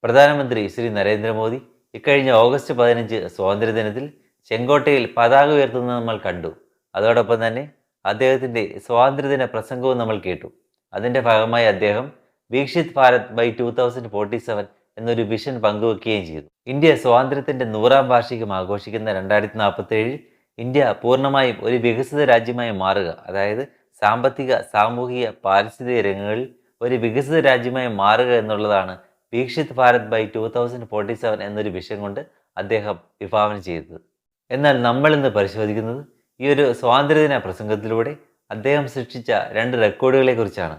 പ്രധാനമന്ത്രി ശ്രീ നരേന്ദ്രമോദി ഇക്കഴിഞ്ഞ ഓഗസ്റ്റ് 15 സ്വാതന്ത്ര്യദിനത്തിൽ ചെങ്കോട്ടയിൽ പതാക ഉയർത്തുന്നത് നമ്മൾ കണ്ടു. അതോടൊപ്പം തന്നെ അദ്ദേഹത്തിൻ്റെ സ്വാതന്ത്ര്യദിന പ്രസംഗവും നമ്മൾ കേട്ടു. അതിൻ്റെ ഭാഗമായി അദ്ദേഹം വീക്ഷിത് ഭാരത് ബൈ 2047 എന്നൊരു വിഷൻ പങ്കുവെക്കുകയും ചെയ്തു. ഇന്ത്യ സ്വാതന്ത്ര്യത്തിൻ്റെ 100-ാം വാർഷികം ആഘോഷിക്കുന്ന 2047 ഇന്ത്യ പൂർണ്ണമായും ഒരു വികസിത രാജ്യമായി മാറുക, അതായത് സാമ്പത്തിക, സാമൂഹിക, പാരിസ്ഥിതിക രംഗങ്ങളിൽ ഒരു വികസിത രാജ്യമായി മാറുക എന്നുള്ളതാണ് വീക്ഷിത് ഭാരത് ബൈ 2047 എന്നൊരു വിഷയം കൊണ്ട് അദ്ദേഹം വിഭാവന ചെയ്തത്. എന്നാൽ നമ്മൾ ഇന്ന് പരിശോധിക്കുന്നത് ഈ ഒരു സ്വാതന്ത്ര്യദിന പ്രസംഗത്തിലൂടെ അദ്ദേഹം സൃഷ്ടിച്ച 2 റെക്കോർഡുകളെ കുറിച്ചാണ്.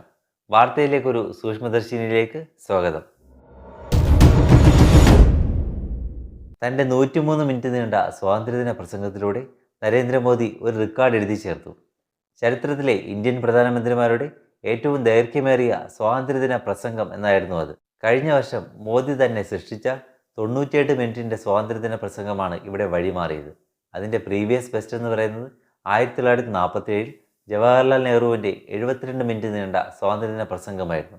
വാർത്തയിലേക്കൊരു സൂക്ഷ്മദർശിനിയിലേക്ക് സ്വാഗതം. തൻ്റെ 103 മിനിറ്റ് നീണ്ട സ്വാതന്ത്ര്യദിന പ്രസംഗത്തിലൂടെ നരേന്ദ്രമോദി ഒരു റെക്കോർഡ് എഴുതി ചേർത്തു. ചരിത്രത്തിലെ ഇന്ത്യൻ പ്രധാനമന്ത്രിമാരുടെ ഏറ്റവും ദൈർഘ്യമേറിയ സ്വാതന്ത്ര്യദിന പ്രസംഗം എന്നായിരുന്നു അത്. കഴിഞ്ഞ വർഷം മോദി തന്നെ സൃഷ്ടിച്ച 98 മിനിറ്റിൻ്റെ സ്വാതന്ത്ര്യദിന പ്രസംഗമാണ് ഇവിടെ വഴിമാറിയത്. അതിൻ്റെ പ്രീവിയസ് ബെസ്റ്റ് എന്ന് പറയുന്നത് 1947 ജവഹർലാൽ നെഹ്റുവിൻ്റെ 72 മിനിറ്റ് നീണ്ട സ്വാതന്ത്ര്യദിന പ്രസംഗമായിരുന്നു.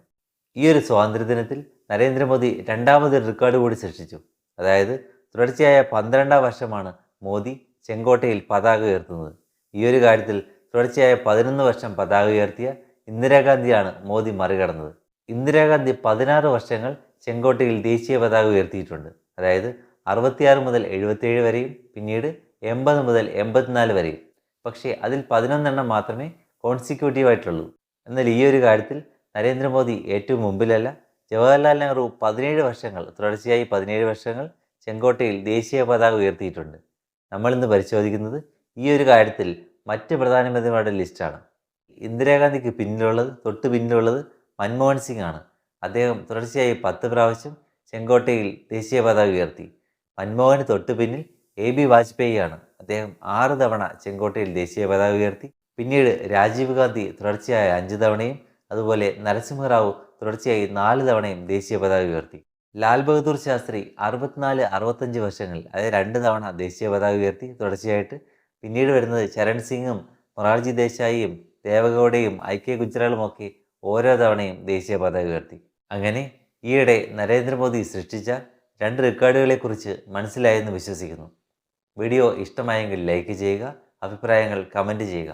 ഈ ഒരു സ്വാതന്ത്ര്യദിനത്തിൽ നരേന്ദ്രമോദി രണ്ടാമതൊരു റെക്കോർഡ് കൂടി സൃഷ്ടിച്ചു. അതായത് തുടർച്ചയായ 12-ാം വർഷമാണ് മോദി ചെങ്കോട്ടയിൽ പതാക ഉയർത്തുന്നത്. ഈ ഒരു കാര്യത്തിൽ തുടർച്ചയായ 11 വർഷം പതാക ഉയർത്തിയ ഇന്ദിരാഗാന്ധിയാണ് മോദി മറികടന്നത്. ഇന്ദിരാഗാന്ധി 16 വർഷങ്ങൾ ചെങ്കോട്ടയിൽ ദേശീയ പതാക ഉയർത്തിയിട്ടുണ്ട്. അതായത് 66 മുതൽ 77 വരെയും പിന്നീട് 80 മുതൽ 84 വരെയും. പക്ഷേ അതിൽ 11 മാത്രമേ കോൺസിക്യൂട്ടീവ് ആയിട്ടുള്ളൂ. എന്നാൽ ഈ ഒരു കാര്യത്തിൽ നരേന്ദ്രമോദി ഏറ്റവും മുമ്പിലല്ല. ജവഹർലാൽ നെഹ്റു 17 വർഷങ്ങൾ തുടർച്ചയായി 17 വർഷങ്ങൾ ചെങ്കോട്ടയിൽ ദേശീയ പതാക ഉയർത്തിയിട്ടുണ്ട്. നമ്മളിന്ന് പരിശോധിക്കുന്നത് ഈ ഒരു കാര്യത്തിൽ മറ്റ് പ്രധാനമന്ത്രിമാരുടെ ലിസ്റ്റാണ്. ഇന്ദിരാഗാന്ധിക്ക് തൊട്ട് പിന്നിലുള്ളത് മൻമോഹൻ സിംഗ് ആണ്. അദ്ദേഹം തുടർച്ചയായി 10 പ്രാവശ്യം ചെങ്കോട്ടയിൽ ദേശീയ പതാക ഉയർത്തി. മൻമോഹന് തൊട്ട് പിന്നിൽ AB വാജ്പേയി ആണ്. അദ്ദേഹം 6 തവണ ചെങ്കോട്ടയിൽ ദേശീയ പതാക ഉയർത്തി. പിന്നീട് രാജീവ് ഗാന്ധി തുടർച്ചയായ 5 തവണയും അതുപോലെ നരസിംഹറാവു തുടർച്ചയായി 4 തവണയും ദേശീയ പതാക ഉയർത്തി. ലാൽ ബഹദൂർ ശാസ്ത്രി 64-65 വർഷങ്ങളിൽ, അതായത് 2 തവണ ദേശീയ പതാക ഉയർത്തി തുടർച്ചയായിട്ട്. പിന്നീട് വരുന്നത് ചരൺ സിംഗും മൊറാർജി ദേശായിയും ദേവഗൌഡയും IK ഗുജ്റാളുമൊക്കെ ഓരോ തവണയും ദേശീയ പതാക ഉയർത്തി. അങ്ങനെ ഈയിടെ നരേന്ദ്രമോദി സൃഷ്ടിച്ച 2 റെക്കോർഡുകളെക്കുറിച്ച് മനസ്സിലായെന്ന് വിശ്വസിക്കുന്നു. വീഡിയോ ഇഷ്ടമായെങ്കിൽ ലൈക്ക് ചെയ്യുക, അഭിപ്രായങ്ങൾ കമൻറ്റ് ചെയ്യുക.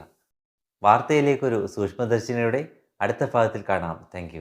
വാർത്തയിലേക്കൊരു സൂക്ഷ്മദർശിനിയുടെ അടുത്ത ഭാഗത്തിൽ കാണാം. താങ്ക്